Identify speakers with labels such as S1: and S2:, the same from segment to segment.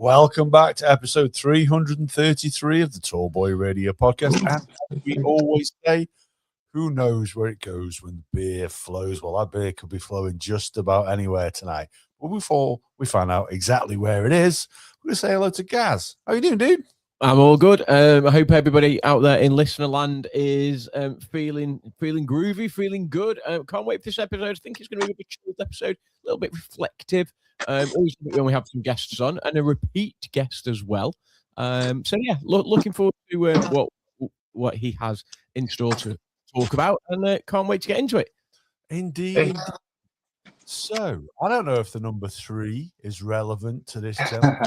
S1: Welcome back to episode 333 of the Tall Boy Radio podcast. And we always say, who knows where it goes when the beer flows? Well, that beer could be flowing just about anywhere tonight. But before we find out exactly where it is, we're going to say hello to Gaz. How you doing, dude?
S2: I'm all good. I hope everybody out there in listener land is feeling groovy, feeling good. Can't wait for this episode. I think it's going to be a bit chilled episode, a little bit reflective. Always when we have some guests on and a repeat guest as well. So yeah, looking forward to what he has in store to talk about, and can't wait to get into it.
S1: Indeed. So I don't know if the number 3 is relevant to this channel.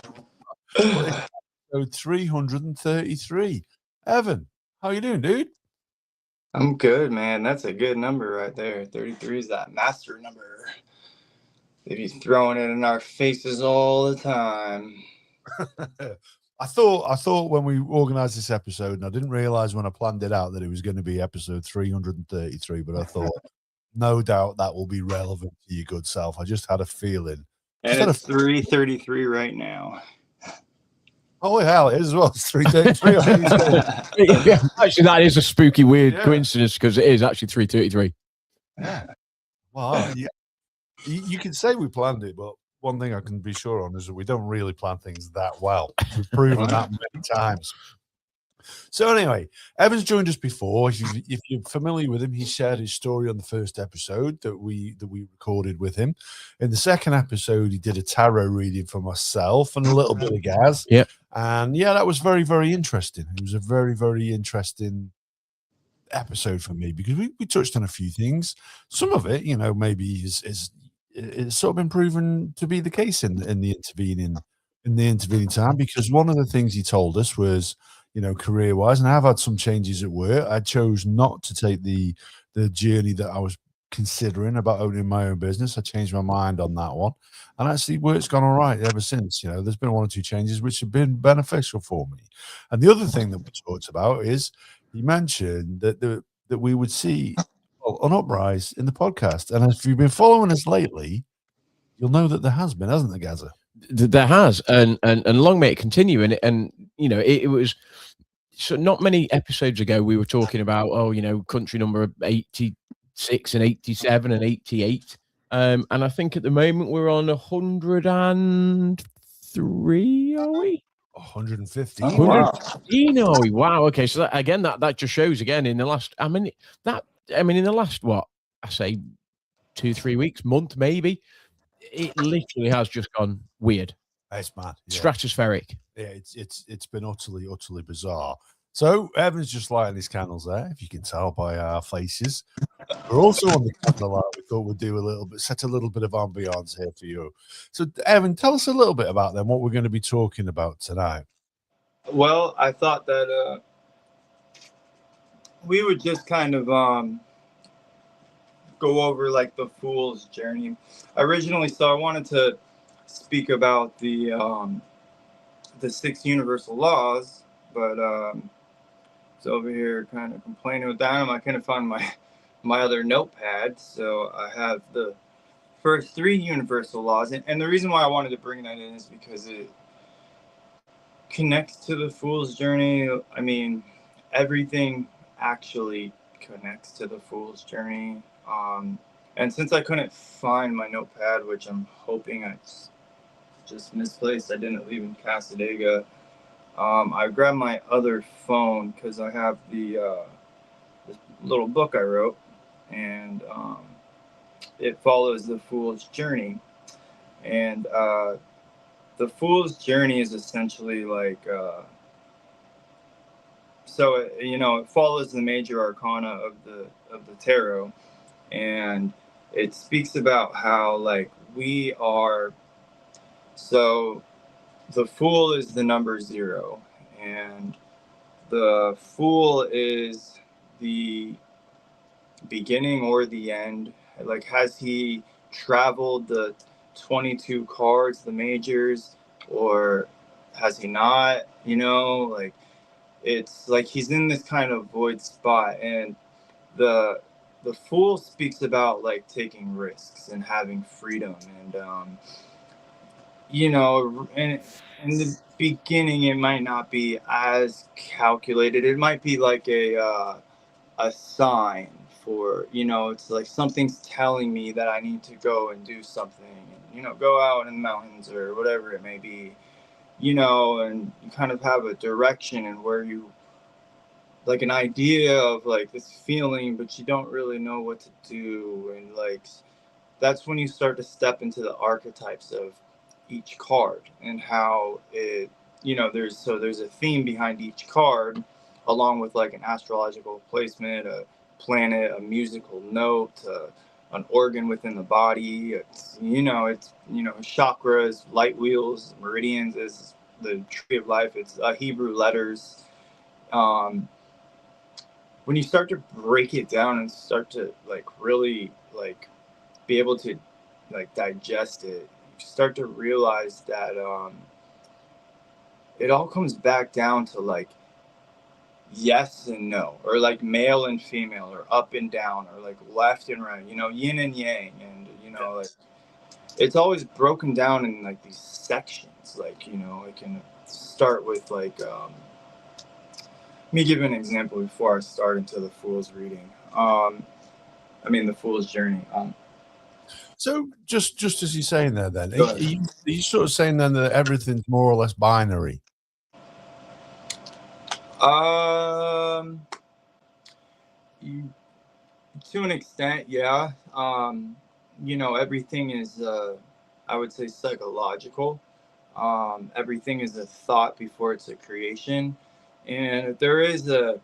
S1: Episode 333. Evan, how you doing, dude?
S3: I'm good, man. That's a good number right there. 33 is that master number. They be throwing it in our faces all the time.
S1: I thought when we organized this episode, and I didn't realize when I planned it out that it was going to be episode 333, but I thought no doubt that will be relevant to your good self. I just had a feeling.
S3: And it's 333 right now.
S1: Oh hell, it is as well. It's 333.
S2: Yeah, actually, that is a spooky, weird coincidence because it is actually 333.
S1: Yeah. Well, you can say we planned it, but one thing I can be sure on is that we don't really plan things that well. We've proven that many times. So anyway, Evan's joined us before. If you're familiar with him, he shared his story on the first episode that we recorded with him. In the second episode, he did a tarot reading for myself and a little bit of Gaz.
S2: Yeah.
S1: And yeah, that was very, very interesting. It was a very, very interesting episode for me because we touched on a few things. Some of it, maybe is sort of been proven to be the case in the intervening time, because one of the things he told us was, career wise, and I've had some changes at work. I chose not to take the journey that I was considering about owning my own business. I changed my mind on that one, and actually work's gone all right ever since. There's been one or two changes which have been beneficial for me. And the other thing that we talked about is he mentioned that we would see an uprise in the podcast. And if you've been following us lately, you'll know that there has been, hasn't there, Gaza?
S2: There has, and long may it continue. And it was so not many episodes ago we were talking about country number 86 and 87 and 88, and I think at the moment we're on 103. Are we?
S1: 115.
S3: Oh, wow.
S2: 115, are we? Wow. Okay, so that just shows again in the last. In the last what I say 2-3 weeks, month maybe. It literally has just gone weird.
S1: It's mad. Yeah.
S2: Stratospheric.
S1: Yeah, it's been utterly bizarre. So Evan's just lighting his candles there, if you can tell by our faces. We're also on the candlelight. We thought we'd do set a little bit of ambiance here for you. So Evan, tell us a little bit about them, what we're going to be talking about tonight.
S3: Well, I thought that we would just kind of go over like the fool's journey originally. So I wanted to speak about the 6 universal laws, but it's over here kind of complaining with that. I couldn't find my other notepad, so I have the first 3 universal laws, and the reason why I wanted to bring that in is because it connects to the fool's journey. I mean, everything actually connects to the fool's journey. And since I couldn't find my notepad, which I'm hoping I just misplaced, I didn't leave in Casadega, I grabbed my other phone because I have this little book I wrote, and it follows the fool's journey. And the fool's journey is essentially like, it follows the major arcana of the tarot. And it speaks about how we are. So the fool is the number 0, and the fool is the beginning or the end. Has he traveled the 22 cards, the majors, or has he not? It's like he's in this kind of void spot, and the fool speaks about taking risks and having freedom, and you know, and in the beginning, it might not be as calculated. It might be like a sign for, you know, it's like something's telling me that I need to go and do something, and, you know, go out in the mountains or whatever it may be, you know, and you kind of have a direction and where you like an idea of like this feeling, but you don't really know what to do. And like that's when you start to step into the archetypes of each card and how it, you know, there's a theme behind each card, along with like an astrological placement, a planet, a musical note, an organ within the body. It's chakras, light wheels, meridians is the tree of life. It's Hebrew letters. um, when you start to break it down and start to like really like be able to like digest it, you start to realize that it all comes back down to like yes and no, or like male and female, or up and down, or like left and right, you know, yin and yang. And you know, like it's always broken down in like these sections. Like, you know, it can start with like let me give you an example before I start into the Fool's reading. The Fool's journey.
S1: So just as you're saying there, then
S3: Go ahead.
S1: are you sort of saying then that everything's more or less binary?
S3: Um, to an extent, yeah. You know, everything is, I would say, psychological. Everything is a thought before it's a creation, and there is a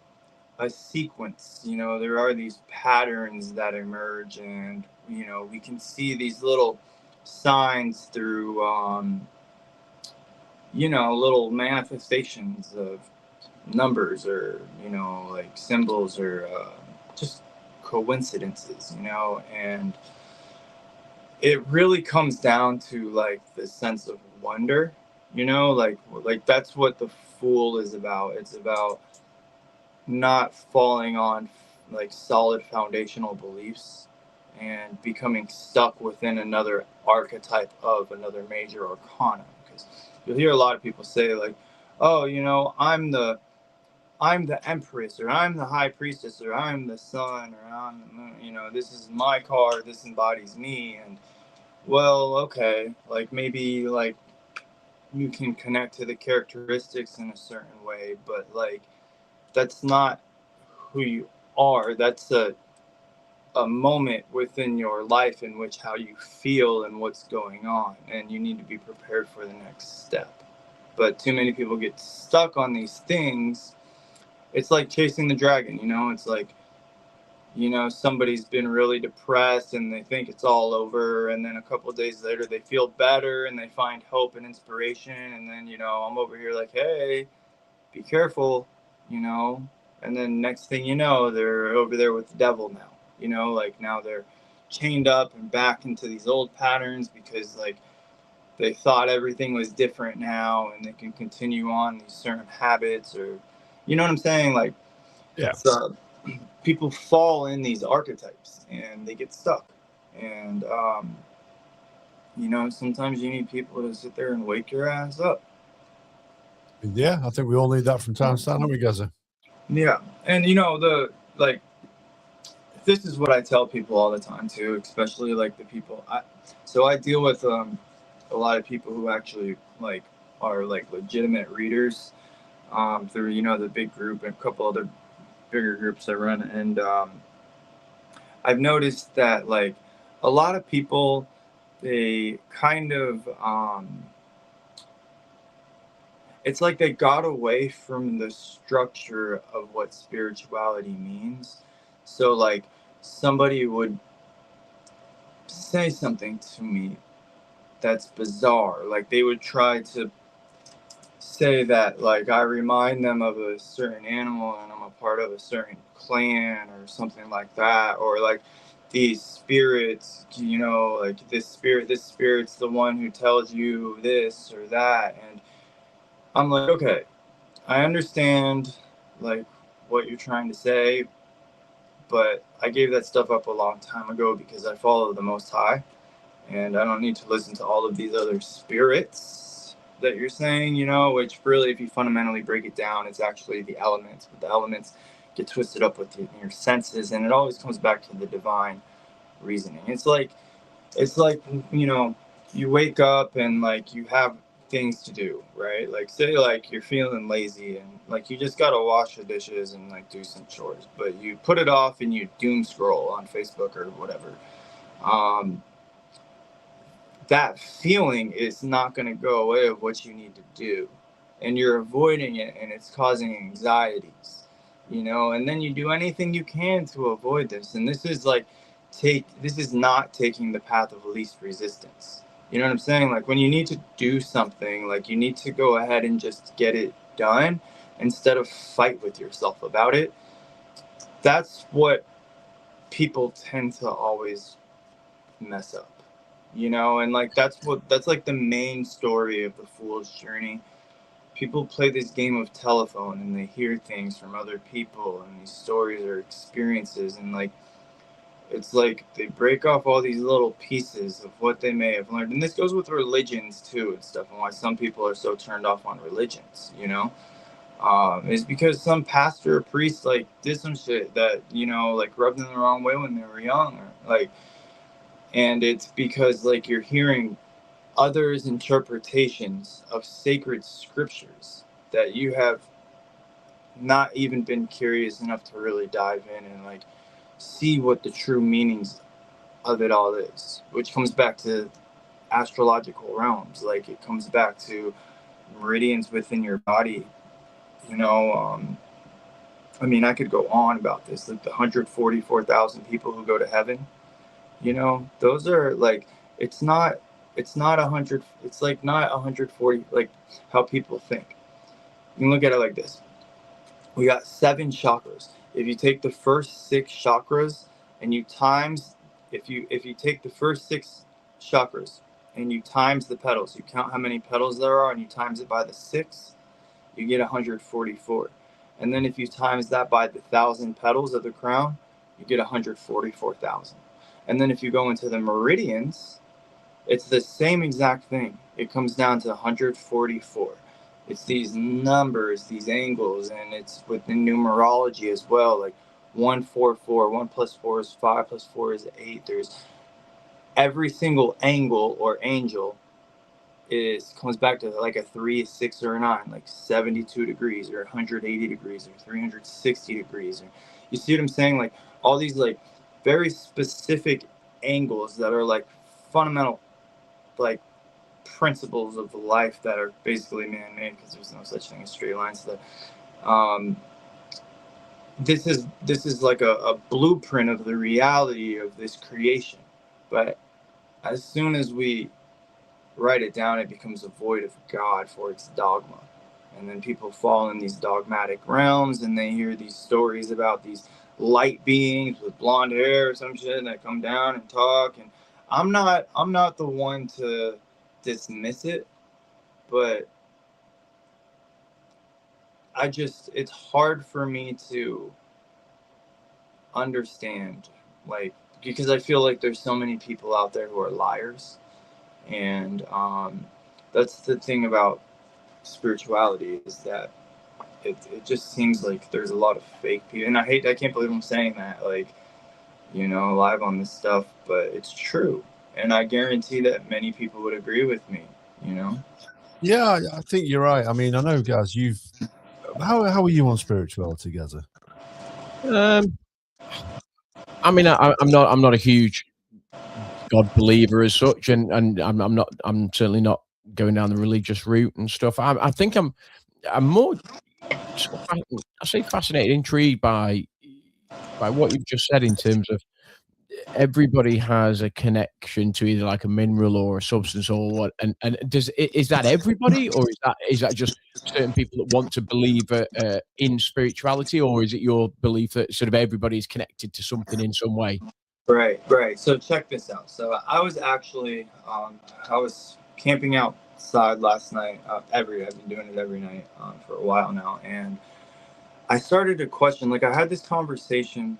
S3: sequence. You know, there are these patterns that emerge, and you know, we can see these little signs through, you know, little manifestations of numbers, or you know, like symbols, or just coincidences, you know. And it really comes down to like the sense of wonder, you know, like that's what the Fool is about. It's about not falling on like solid foundational beliefs and becoming stuck within another archetype of another major arcana. Because you'll hear a lot of people say like, oh, you know, I'm the empress, or I'm the high priestess, or I'm the sun, or I'm, you know, this is my card, this embodies me. And well, okay, like maybe like you can connect to the characteristics in a certain way, but like that's not who you are. That's a moment within your life in which how you feel and what's going on, and you need to be prepared for the next step. But too many people get stuck on these things. It's like chasing the dragon, you know. It's like, you know, somebody's been really depressed and they think it's all over, and then a couple of days later they feel better and they find hope and inspiration, and then, you know, I'm over here like, hey, be careful, you know. And then next thing you know, they're over there with the devil now, you know. Like now they're chained up and back into these old patterns because like they thought everything was different now, and they can continue on these certain habits, or you know what I'm saying. Like
S1: Yeah.
S3: it's people fall in these archetypes and they get stuck. And you know, sometimes you need people to sit there and wake your ass up.
S1: Yeah, I think we all need that from time to time, don't we, Gaza?
S3: Yeah. And you know, the like this is what I tell people all the time too, especially like the people I deal with a lot of people who actually like are like legitimate readers through, you know, the big group and a couple other bigger groups I run. And I've noticed that like a lot of people, they kind of it's like they got away from the structure of what spirituality means. So like somebody would say something to me that's bizarre. Like they would try to say that like I remind them of a certain animal and I'm a part of a certain clan or something like that, or like these spirits, you know, like this spirit's the one who tells you this or that. And I'm like, okay, I understand like what you're trying to say, but I gave that stuff up a long time ago because I follow the Most High. and I don't need to listen to all of these other spirits that you're saying, you know, which really, if you fundamentally break it down, it's actually the elements, but the elements get twisted up with your senses, and it always comes back to the divine reasoning. It's like, you know, you wake up and like you have things to do, right? Like say like you're feeling lazy and like you just gotta wash the dishes and like do some chores, but you put it off and you doom scroll on Facebook or whatever. Um, that feeling is not going to go away of what you need to do, and you're avoiding it, and it's causing anxieties, you know. And then you do anything you can to avoid this, and this is like this is not taking the path of least resistance. You know what I'm saying? Like when you need to do something, like you need to go ahead and just get it done instead of fight with yourself about it. That's what people tend to always mess up, you know. And like that's like the main story of the fool's journey. People play this game of telephone and they hear things from other people and these stories or experiences, and like it's like they break off all these little pieces of what they may have learned. And this goes with religions too and stuff, and why some people are so turned off on religions, you know. Is because some pastor or priest like did some shit that, you know, like rubbed them the wrong way when they were young, or like, and it's because like you're hearing others' interpretations of sacred scriptures that you have not even been curious enough to really dive in and like see what the true meanings of it all is, which comes back to astrological realms. Like it comes back to meridians within your body, you know. I mean, I could go on about this, like the 144,000 people who go to heaven, you know, those are like, it's not, it's not 100, it's like not 140, like how people think. You can look at it like this. We got 7 chakras. If you take the first 6 chakras and you times, if you take the first 6 chakras and you times the petals, you count how many petals there are and you times it by the 6, you get 144. And then if you times that by the 1,000 petals of the crown, you get 144,000. And then if you go into the meridians, it's the same exact thing. It comes down to 144. It's these numbers, these angles, and it's within numerology as well. Like 144, 1 plus 4 is 5 plus 4 is 8. There's every single angle or angel comes back to like a 3, a 6, or a 9, like 72 degrees or 180 degrees or 360 degrees. Or, you see what I'm saying? Like all these like very specific angles that are like fundamental, like principles of life that are basically man-made, because there's no such thing as straight lines. So that this is like a blueprint of the reality of this creation. But as soon as we write it down, it becomes a void of God for its dogma. And then people fall in these dogmatic realms and they hear these stories about these light beings with blonde hair or some shit that come down and talk. And I'm not the one to dismiss it, but it's hard for me to understand, like, because I feel like there's so many people out there who are liars. And that's the thing about spirituality, is that it just seems like there's a lot of fake people. And I can't believe I'm saying that, like, you know, live on this stuff, but it's true. And I guarantee that many people would agree with me, you know?
S1: Yeah, I think you're right. I mean, I know, guys, how are you on spirituality together?
S2: I mean, I'm not a huge God believer as such, and I'm certainly not going down the religious route and stuff. I think I'm more, I say, fascinated, intrigued by what you've just said in terms of everybody has a connection to either like a mineral or a substance or what, and is that everybody, or is that just certain people that want to believe in spirituality, or is it your belief that sort of everybody is connected to something in some way?
S3: Right. So check this out. So I was actually, I was camping outside last night. I've been doing it every night for a while now, and I started to question. Like I had this conversation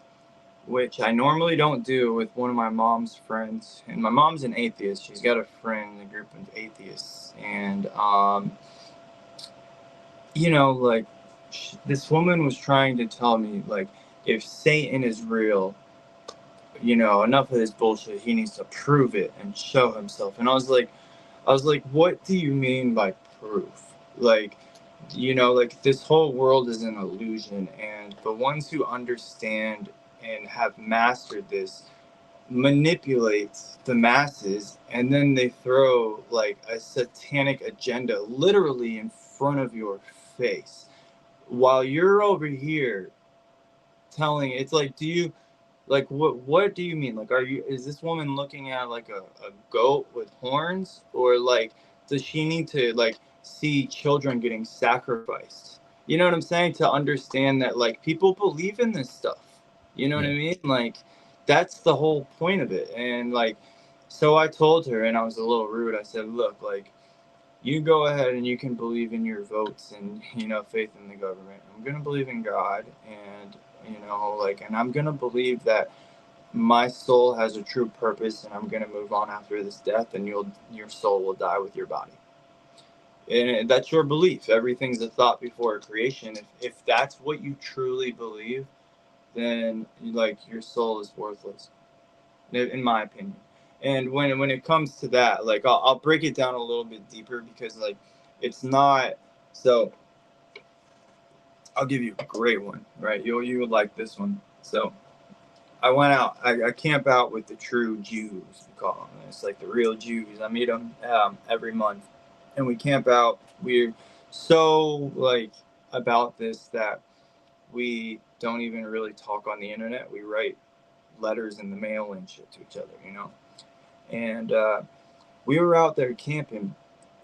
S3: which I normally don't do with one of my mom's friends. And my mom's an atheist. She's got a friend in a group of atheists. And, you know, like, this woman was trying to tell me, like, if Satan is real, you know, enough of this bullshit, he needs to prove it and show himself. And I was like, what do you mean by proof? Like, you know, like, this whole world is an illusion, and the ones who understand and have mastered this manipulates the masses, and then they throw like a satanic agenda literally in front of your face while you're over here telling. It's like, do you, like, what do you mean? Like, is this woman looking at like a goat with horns, or like, does she need to like see children getting sacrificed? You know what I'm saying? To understand that like people believe in this stuff. You know what I mean? Like, that's the whole point of it. And like, so I told her, and I was a little rude. I said, look, like, you go ahead and you can believe in your votes and, you know, faith in the government. I'm going to believe in God, and, you know, like, and I'm going to believe that my soul has a true purpose, and I'm going to move on after this death, and your soul will die with your body. And that's your belief. Everything's a thought before creation. If that's what you truly believe, then like your soul is worthless, in my opinion. And when it comes to that, like, I'll break it down a little bit deeper, because like, it's not. So I'll give you a great one, right? You would like this one. So I went out. I camp out with the true Jews, we call them. It's like the real Jews. I meet them every month, and we camp out. We're so like about this that we don't even really talk on the internet. We write letters in the mail and shit to each other, you know. And we were out there camping,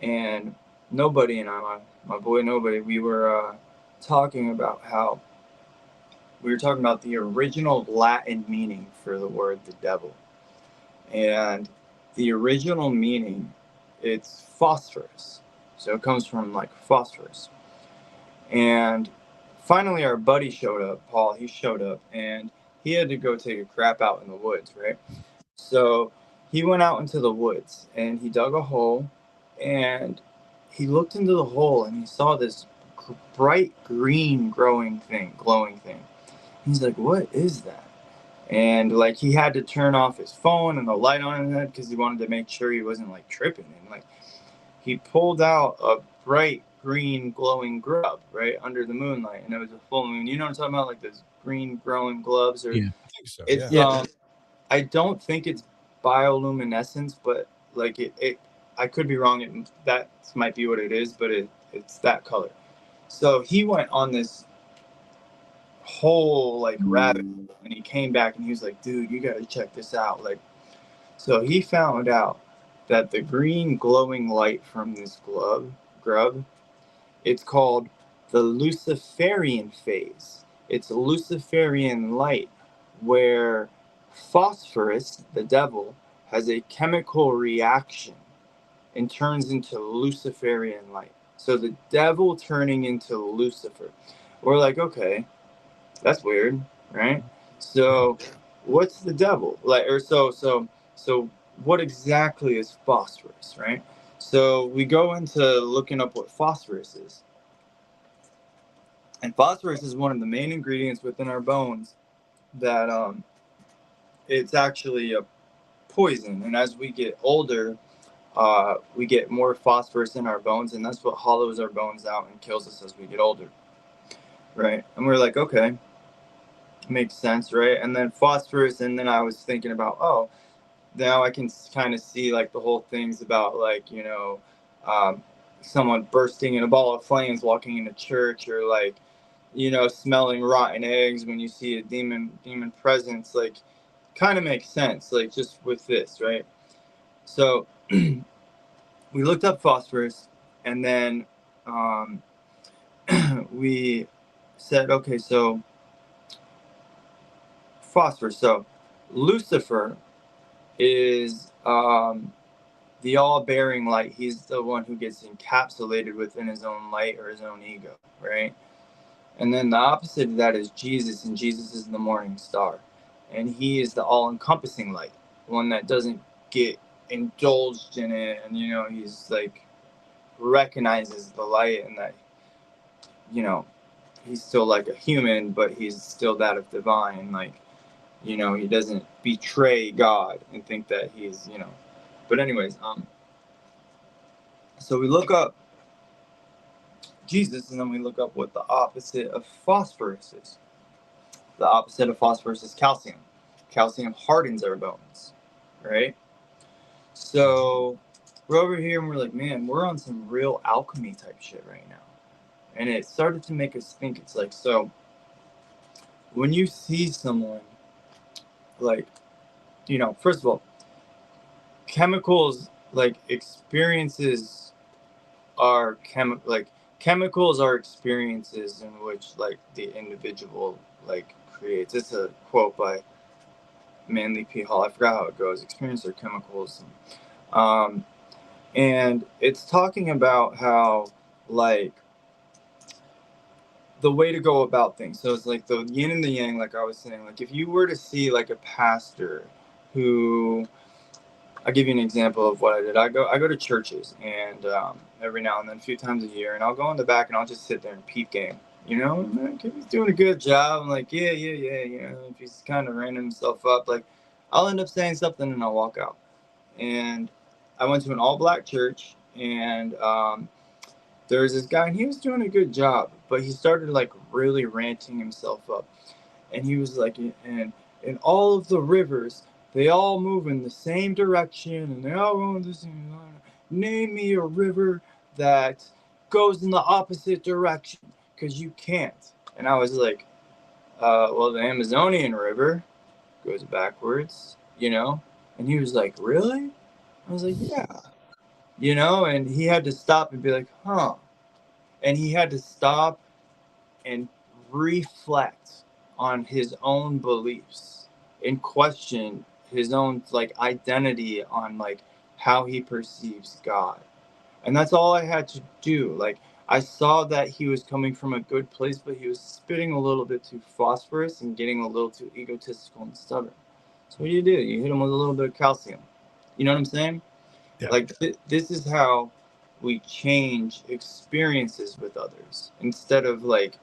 S3: and Nobody and I, my boy Nobody, we were talking about how we were talking about the original Latin meaning for the word the devil. And the original meaning, it's phosphorus. So it comes from like phosphorus. And finally our buddy showed up, Paul, he showed up, and he had to go take a crap out in the woods, right? So he went out into the woods and he dug a hole, and he looked into the hole and he saw this bright green glowing thing. He's like, what is that? And like, he had to turn off his phone and the light on his head because he wanted to make sure he wasn't like tripping. And like, he pulled out a bright green glowing grub right under the moonlight, and it was a full moon. You know what I'm talking about? Like those green glowing gloves, or
S1: I think so.
S3: it's I don't think it's bioluminescence, but like it I could be wrong. That might be what it is, but it's that color. So he went on this whole like rabbit hole, and he came back and he was like, dude, you gotta check this out. Like, so he found out that the green glowing light from this grub, it's called the Luciferian phase. It's a Luciferian light where phosphorus, the devil, has a chemical reaction and turns into Luciferian light. So the devil turning into Lucifer. We're like, okay, that's weird, right? So what's the devil? Like, or so what exactly is phosphorus, right? So we go into looking up what phosphorus is. And phosphorus is one of the main ingredients within our bones that it's actually a poison. And as we get older, we get more phosphorus in our bones, and that's what hollows our bones out and kills us as we get older, right? And we're like, okay, makes sense, right? And then phosphorus, and then I was thinking about, oh, now I can kind of see like the whole things about like, you know, someone bursting in a ball of flames walking into church, or like, you know, smelling rotten eggs when you see a demon presence. Like, kind of makes sense, like just with this, right? So we looked up phosphorus, and then we said, okay, so phosphorus. So Lucifer is the all-bearing light. He's the one who gets encapsulated within his own light or his own ego, right? And then the opposite of that is Jesus, and Jesus is the morning star. and he is the all-encompassing light, one that doesn't get indulged in it, and he's like recognizes the light, and that he's still like a human, but he's still that of divine. Like, he doesn't betray God and think that he's, But anyways, so we look up Jesus, and then we look up what the opposite of phosphorus is. The opposite of phosphorus is calcium. Calcium hardens our bones, right? So we're over here and we're like, man, we're on some real alchemy type shit right now. And it started to make us think. It's like, so when you see someone, like, first of all, chemicals, like experiences are chemicals are experiences in which like the individual like creates. It's a quote by Manly P. Hall. I forgot how it goes. Experience are chemicals. And it's talking about how like the way to go about things. So it's like the yin and the yang, like I was saying. Like if you were to see like a pastor who, I'll give you an example of what I did. I go to churches, and every now and then, a few times a year, and I'll go in the back and I'll just sit there and peep game. If he's doing a good job, I'm like, yeah. If he's kind of random himself up, like, I'll end up saying something and I'll walk out. And I went to an all-black church, and there was this guy, and he was doing a good job, but he started like really ranting himself up, and he was like, and in all of the rivers, they all move in the same direction, and they all go in the same line. Name me a river that goes in the opposite direction, because you can't. And I was like, well, the Amazonian River goes backwards, And he was like, really? I was like, yeah. And he had to stop and be like, huh. And he had to stop and reflect on his own beliefs and question his own like identity on like how he perceives God. And that's all I had to do. Like I saw that he was coming from a good place, but he was spitting a little bit too phosphorus and getting a little too egotistical and stubborn. So what do? You hit him with a little bit of calcium. You know what I'm saying?
S1: Yeah.
S3: Like this is how we change experiences with others instead of like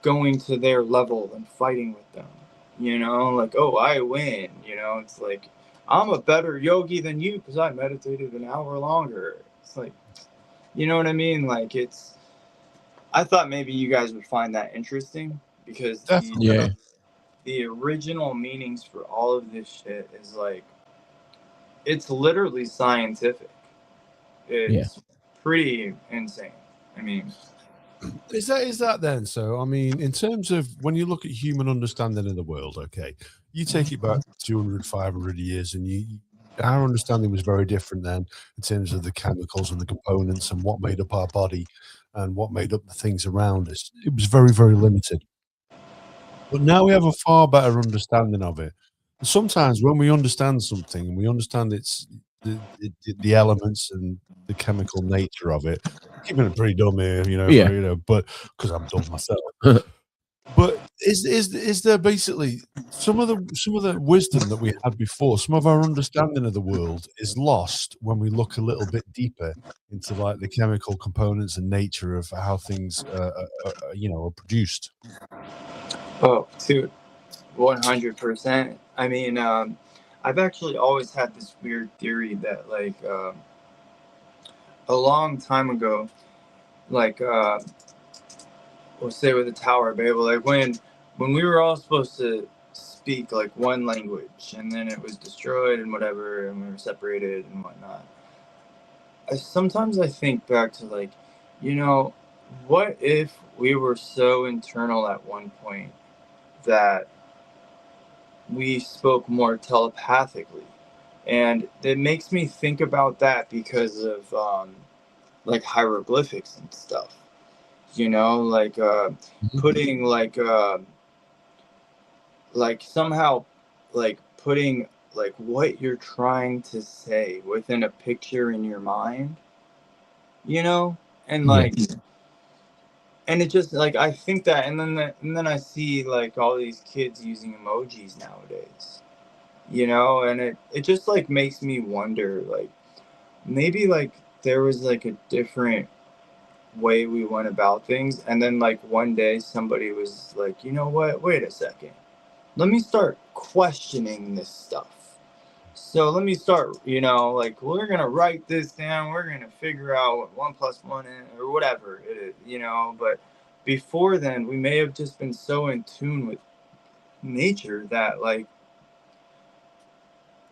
S3: going to their level and fighting with them. Like, oh, I win. It's like, I'm a better yogi than you because I meditated an hour longer. It's like, you know what I mean? Like, I thought maybe you guys would find that interesting because the original meanings for all of this shit is like, it's literally scientific. It's pretty insane. I mean,
S1: is that then? So, I mean, in terms of when you look at human understanding of the world, okay, you take it back 200, 500 years, and our understanding was very different then in terms of the chemicals and the components and what made up our body and what made up the things around us. It was very, very limited. But now we have a far better understanding of it. Sometimes when we understand something and we understand the elements and the chemical nature of it, keeping it pretty dumb here, but because I'm dumb myself. But is there basically some of the wisdom that we had before, some of our understanding of the world is lost when we look a little bit deeper into like the chemical components and nature of how things are produced?
S3: oh, dude, 100%. I mean, I've actually always had this weird theory that, like, a long time ago, like, we'll say with the Tower of Babel, like when we were all supposed to speak like one language, and then it was destroyed and whatever, and we were separated and whatnot. Sometimes I think back to like, what if we were so internal at one point that we spoke more telepathically? And it makes me think about that because of like hieroglyphics and stuff, like putting like somehow like putting like what you're trying to say within a picture in your mind, and like and it just like I think that, and then I see like all these kids using emojis nowadays, and it just like makes me wonder, like maybe like there was like a different way we went about things, and then like one day somebody was like, you know what, wait a second, let me start questioning this stuff. So let me start, like we're gonna write this down. We're gonna figure out what 1 + 1 is, or whatever it is, But before then, we may have just been so in tune with nature that, like,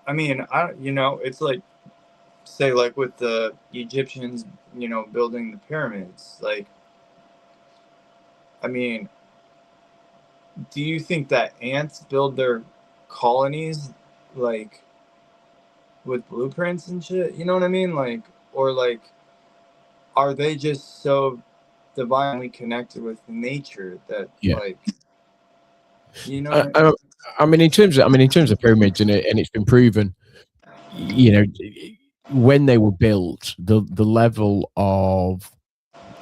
S3: I mean, it's like, say, like with the Egyptians, building the pyramids. Like, I mean, do you think that ants build their colonies like with blueprints and shit? You know what I mean? Like, or like, are they just so divinely connected with nature that,
S2: Yeah.
S3: like, what
S2: I mean, in terms of pyramids, and it's been proven, when they were built, the level of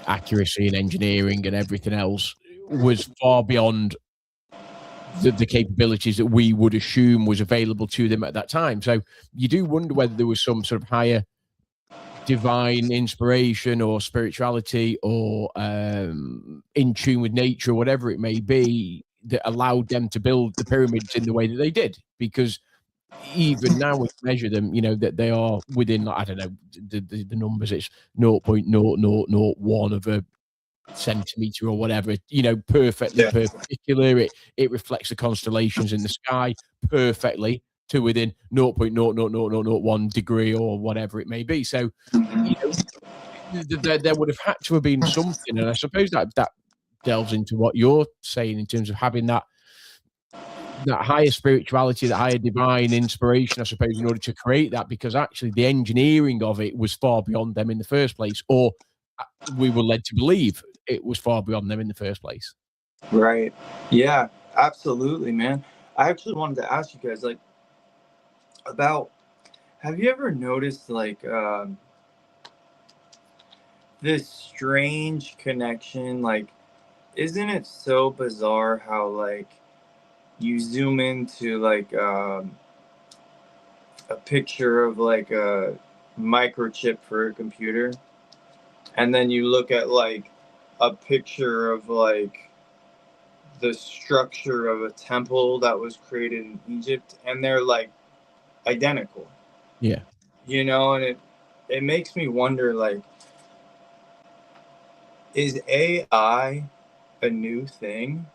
S2: accuracy and engineering and everything else was far beyond the capabilities that we would assume was available to them at that time. So you do wonder whether there was some sort of higher divine inspiration or spirituality, or in tune with nature, or whatever it may be, that allowed them to build the pyramids in the way that they did. Because even now we measure them, that they are within, I don't know, the numbers, it's 0.0001 of a centimeter or whatever, perfectly
S3: Yeah.
S2: perpendicular. It reflects the constellations in the sky perfectly to within 0.00001 degree or whatever it may be. So, there would have had to have been something, and I suppose that delves into what you're saying in terms of having that higher spirituality, that higher divine inspiration, I suppose, in order to create that, because actually the engineering of it was far beyond them in the first place, or we were led to believe it was far beyond them in the first place.
S3: Right. Yeah, absolutely, man. I actually wanted to ask you guys, like, about, have you ever noticed, like, this strange connection? Like, isn't it so bizarre how, like, you zoom into, like, a picture of, like, a microchip for a computer, and then you look at, like, a picture of, like, the structure of a temple that was created in Egypt, and they're like identical.
S2: Yeah.
S3: And it makes me wonder, like, is AI a new thing,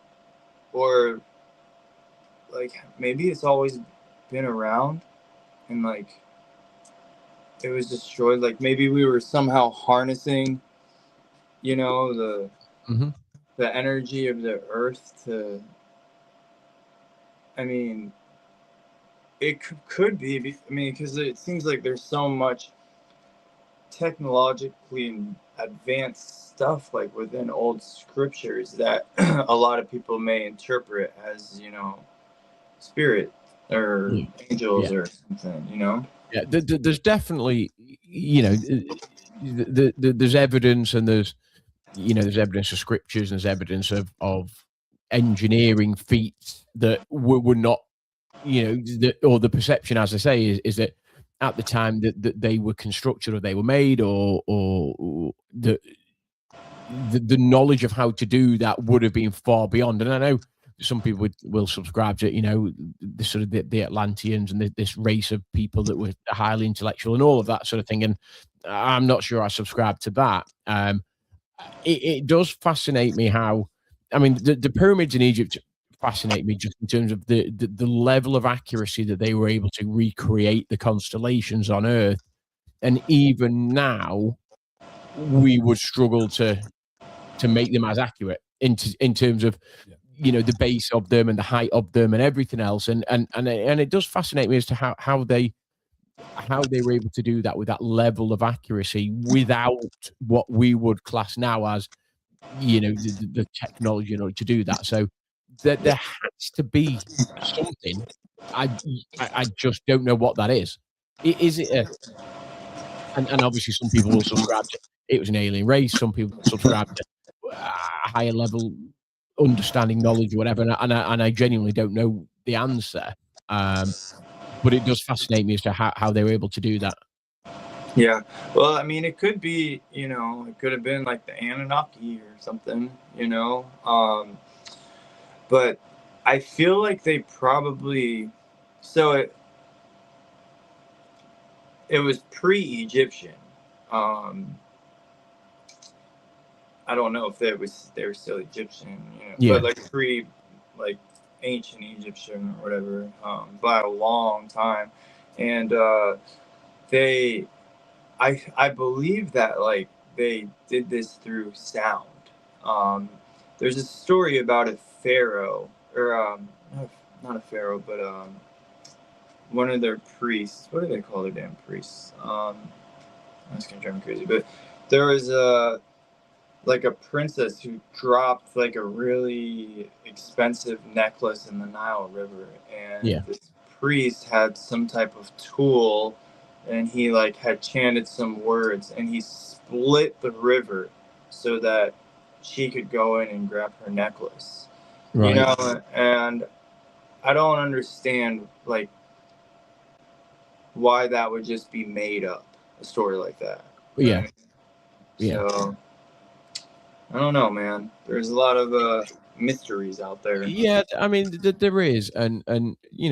S3: or like maybe it's always been around and like it was destroyed, like maybe we were somehow harnessing, the
S2: Mm-hmm.
S3: the energy of the earth to, I mean, it could be, I mean, because it seems like there's so much technologically advanced stuff like within old scriptures that a lot of people may interpret as, spirit or angels or something.
S2: Yeah, there's definitely, there's evidence, and there's evidence of scriptures, and there's evidence of engineering feats that were not, or the perception, as I say, is that at the time that they were constructed, or they were made, or the knowledge of how to do that would have been far beyond. And I know some people will subscribe to, the sort of the Atlanteans and this race of people that were highly intellectual and all of that sort of thing. And I'm not sure I subscribe to that. It does fascinate me how, I mean, the pyramids in Egypt fascinate me just in terms of the level of accuracy that they were able to recreate the constellations on Earth. And even now, we would struggle to make them as accurate in terms of, the base of them and the height of them and everything else. And it does fascinate me as to how they were able to do that with that level of accuracy without what we would class now as, the technology in order to do that. So there has to be something. I just don't know what that is. Is it and obviously some people will subscribe to it was an alien race. Some people subscribe to higher level understanding, knowledge, or whatever, and I genuinely don't know the answer. But it does fascinate me as to how they were able to do that.
S3: Yeah. Well, I mean, it could be, it could have been like the Anunnaki or something, but I feel like they probably, so it was pre-Egyptian. I don't know if they were still Egyptian,
S2: Yeah.
S3: but like ancient Egyptian or whatever, by a long time. And I believe that like they did this through sound. There's a story about a pharaoh, or not a pharaoh, but one of their priests. What do they call their damn priests? That's gonna drive me crazy. But there was a princess who dropped like a really expensive necklace in the Nile River, and this priest had some type of tool, and he like had chanted some words, and he split the river so that she could go in and grab her necklace.
S2: Right.
S3: And I don't understand like why that would just be made up, a story like that.
S2: Yeah.
S3: So I don't know, man. There's a lot of mysteries out there.
S2: Yeah, I mean, there is, and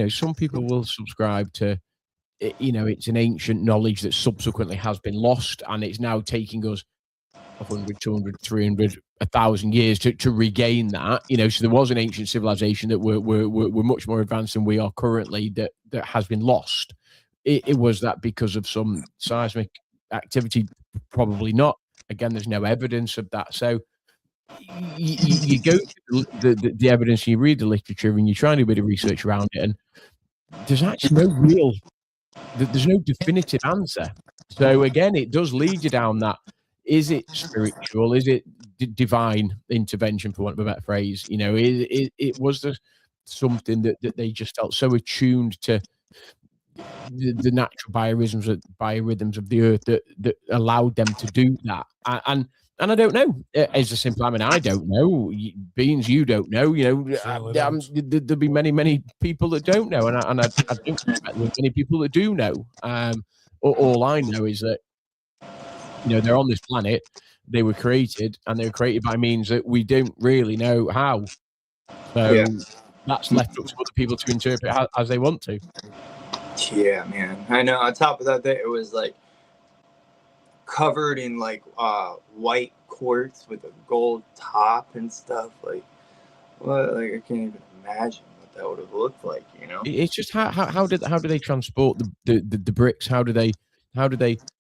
S2: some people will subscribe to, it's an ancient knowledge that subsequently has been lost, and it's now taking us 100, 200, 300, 1,000 years to regain that. So there was an ancient civilization that were much more advanced than we are currently, that has been lost. It was that because of some seismic activity? Probably not. Again, there's no evidence of that. So you go to the evidence, you read the literature, and you try and do a bit of research around it, and there's actually there's no definitive answer. So again, it does lead you down that. Is it spiritual? Is it divine intervention, for want of a better phrase? It was there something that they just felt so attuned to the natural biorhythms of the earth that allowed them to do that. And I don't know. As a simple, I don't know. Beans, you don't know. There'll be many people that don't know, and I don't expect there are many people that do know. All I know is that they're on this planet. They were created, and they were created by means that we don't really know how. So that's left up to other people to interpret as they want to.
S3: Yeah, man. I know. On top of that, it was like covered in like white quartz with a gold top and stuff. Like, what? Like, I can't even imagine what that would have looked like.
S2: It's just how do they transport the bricks? How do they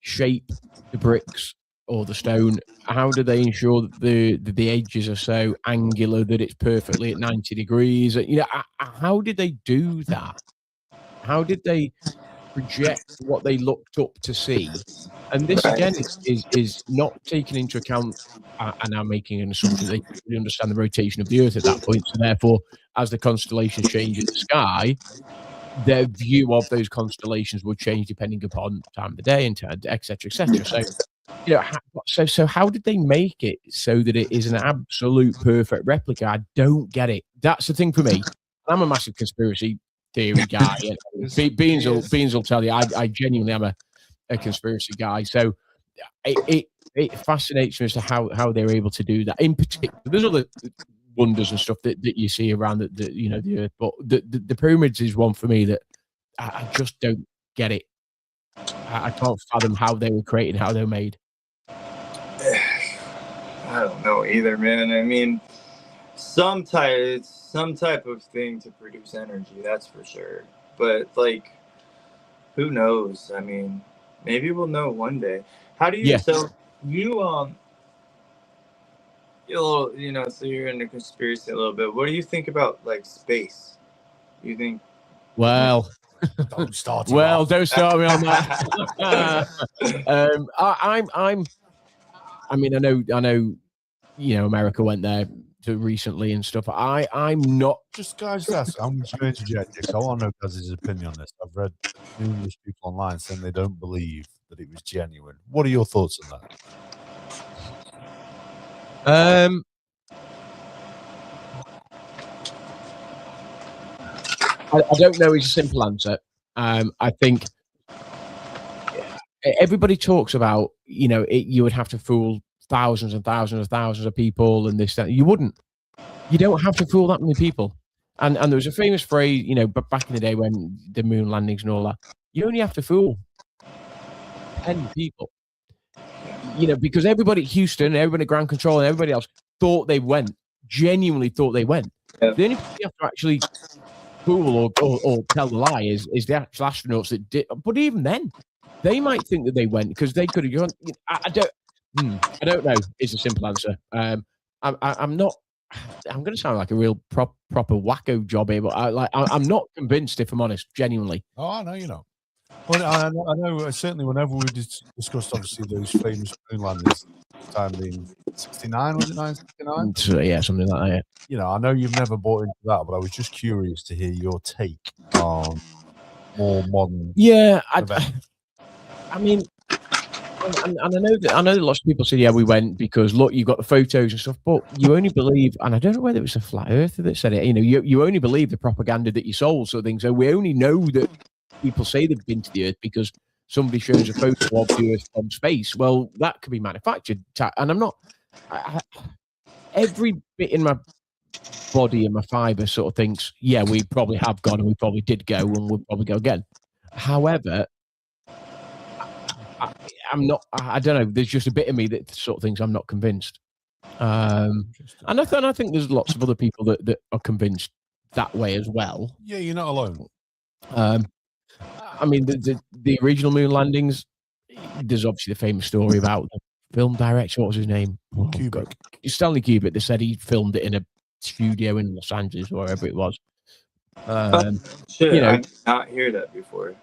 S2: shape the bricks or the stone? How do they ensure that the edges are so angular that it's perfectly at 90 degrees? How did they do that? How did they project what they looked up to see? And this again is not taking into account, and I'm making an assumption that they really understand the rotation of the Earth at that point. So therefore, as the constellations change in the sky, their view of those constellations will change depending upon time of the day, and et cetera, et cetera. So, so how did they make it so that it is an absolute perfect replica? I don't get it. That's the thing for me. I'm a massive conspiracy theory guy. And Beans will tell you I genuinely am a conspiracy guy. So it fascinates me as to how they're able to do that. In particular, there's other wonders and stuff that you see around the Earth, but the pyramids is one for me that I just don't get it. I can't fathom how they were created, how they were made.
S3: I don't know either, man. I mean, some type of thing to produce energy, that's for sure. But like, who knows? I mean, maybe we'll know one day. How do you? Yeah. So you so you're into conspiracy a little bit. What do you think about like space? You think?
S2: Well.
S1: Don't start.
S2: Don't start me on that. I mean, I know. America went there recently and stuff. I'm not.
S1: Just guys, I'm just going to interject because I want to know Gaz's opinion on this. I've read numerous people online saying they don't believe that it was genuine. What are your thoughts on that?
S2: I don't know is a simple answer. I think everybody talks about, you would have to fool thousands and thousands and thousands of people and this, that. You wouldn't. You don't have to fool that many people. And there was a famous phrase, back in the day when the moon landings and all that, you only have to fool 10 people. Because everybody at Houston, everybody at ground control, and everybody else thought they went, genuinely thought they went.
S3: Yeah.
S2: The only people you have to actually fool or tell the lie is the actual astronauts that did. But even then, they might think that they went because they could have gone. I don't know. Is the simple answer. I'm not. I'm going to sound like a real proper wacko job here, but I'm not convinced, if I'm honest, genuinely.
S1: Oh, I know, Well, I know certainly whenever we discussed, obviously, those famous moon landings, time being 69, was it 1969?
S2: So, yeah, something like that.
S1: I know you've never bought into that, but I was just curious to hear your take on more modern.
S2: Yeah, I mean, and I know that lots of people say, yeah, we went because look, you got the photos and stuff, but you only believe, and I don't know whether it was a flat earther that said it. You only believe the propaganda that you sold, sort of thing. So we only know that people say they've been to the Earth because somebody shows a photo of the Earth from space. Well, that could be manufactured, and I'm not. Every bit in my body and my fiber sort of thinks, yeah, we probably have gone and we probably did go and we'll probably go again. However, I'm not. I don't know. There's just a bit of me that sort of thinks I'm not convinced. And I think there's lots of other people that are convinced that way as well.
S1: Yeah, you're not alone.
S2: I mean, the original moon landings. There's obviously the famous story about the film director. What was his name?
S1: Kubrick.
S2: Stanley Kubrick. They said he filmed it in a studio in Los Angeles or wherever it was.
S3: Shit, I did not hear that before.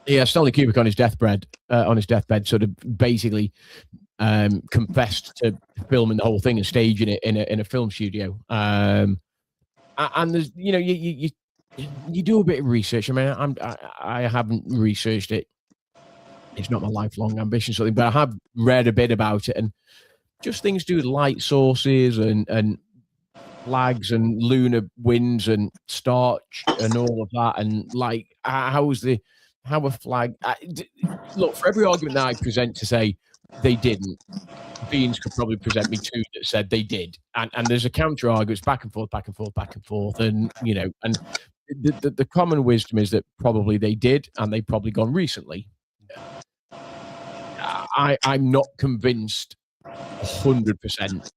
S2: Yeah, Stanley Kubrick on his deathbed, sort of basically confessed to filming the whole thing and staging it in a film studio. And there's, you do a bit of research. I mean, I haven't researched it. It's not my lifelong ambition, something, but I have read a bit about it and just things to do with light sources and flags and lunar winds and starch and all of that, and like how a flag. Look, for every argument that I present to say they didn't, Beans could probably present me two that said they did, and there's a counter argument. It's back and forth, back and forth, back and forth, and and the common wisdom is that probably they did, and they've probably gone recently. I'm not convinced 100%.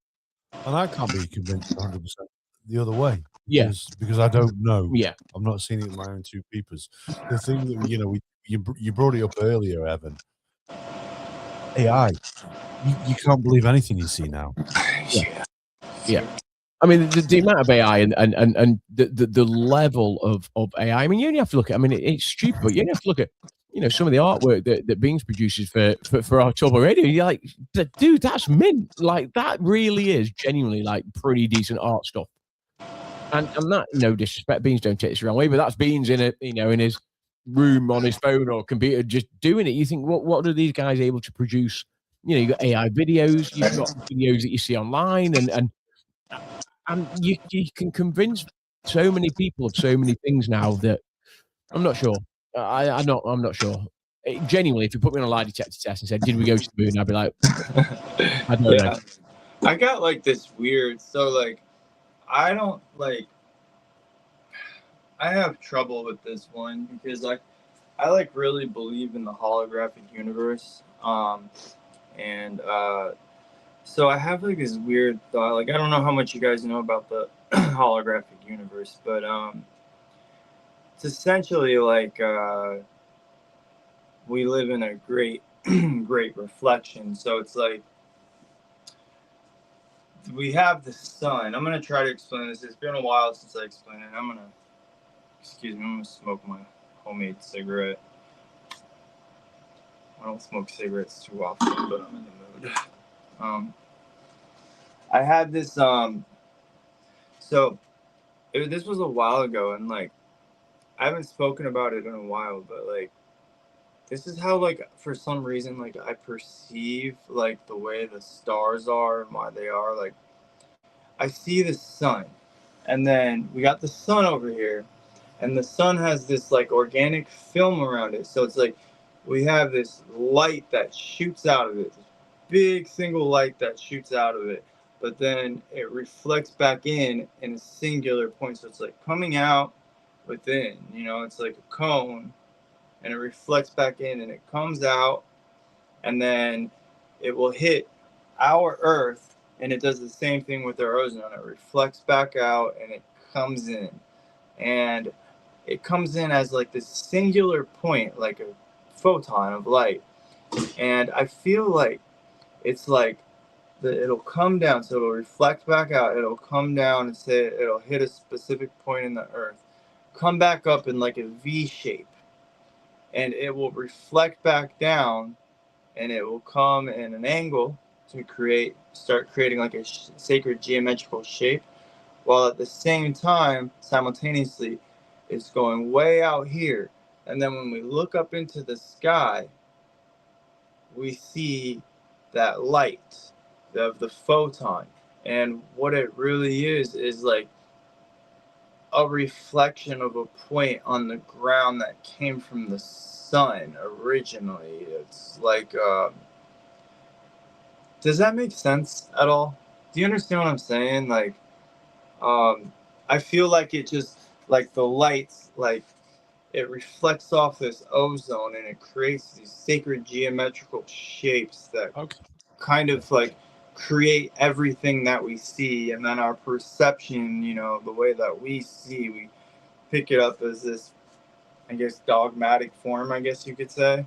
S1: And I can't be convinced 100% the other way.
S2: Yeah.
S1: Because I don't know.
S2: Yeah.
S1: I'm not seeing it with my own two peepers. The thing that, you brought it up earlier, Evan. AI. You can't believe anything you see now.
S2: Yeah. I mean, the amount of AI and the level of AI. I mean, you only have to look at. I mean, it's stupid, but you only have to look at. Some of the artwork that Beans produces for our Turbo Radio. You're like, dude, that's mint. Like, that really is genuinely like pretty decent art stuff. And that, no disrespect, Beans, don't take this the wrong way, but that's Beans in in his room on his phone or computer just doing it. You think, what are these guys able to produce? You got AI videos, you've got videos that you see online, and you can convince so many people of so many things now that I'm not sure. I'm not sure. Genuinely, if you put me on a lie detector test and said, "Did we go to the moon?" I'd be like, "I don't know."
S3: I got like this weird. So like, I don't like. I have trouble with this one because I like really believe in the holographic universe. So I have like this weird thought. Like, I don't know how much you guys know about the holographic universe, but it's essentially like we live in a great reflection. So it's like we have the sun. I'm gonna try to explain this. It's been a while since I explained it. I'm gonna smoke my homemade cigarette. I don't smoke cigarettes too often, but I'm in the mood. I had this this was a while ago, and like I haven't spoken about it in a while, but like this is how like for some reason like I perceive like the way the stars are and why they are. Like I see the sun, and then we got the sun over here, and the sun has this like organic film around it. So it's like we have this light that shoots out of it, this big single light that shoots out of it, but then it reflects back in a singular point. So it's like coming out within, it's like a cone, and it reflects back in, and it comes out, and then it will hit our Earth, and it does the same thing with our ozone. It reflects back out, and it comes in, and it comes in as like this singular point, like a photon of light. And I feel like it's like it'll come down, so it'll reflect back out, it'll come down and say it'll hit a specific point in the Earth, come back up in like a V shape, and it will reflect back down, and it will come in an angle to start creating like a sacred geometrical shape, while at the same time, simultaneously, it's going way out here. And then when we look up into the sky, we see that light of the photon. And what it really is like a reflection of a point on the ground that came from the sun originally. It's like, does that make sense at all? Do you understand what I'm saying? Like, I feel like it just, like the lights, like it reflects off this ozone, and it creates these sacred geometrical shapes that kind of like create everything that we see. And then our perception, the way that we see, we pick it up as this, I guess, dogmatic form, I guess you could say.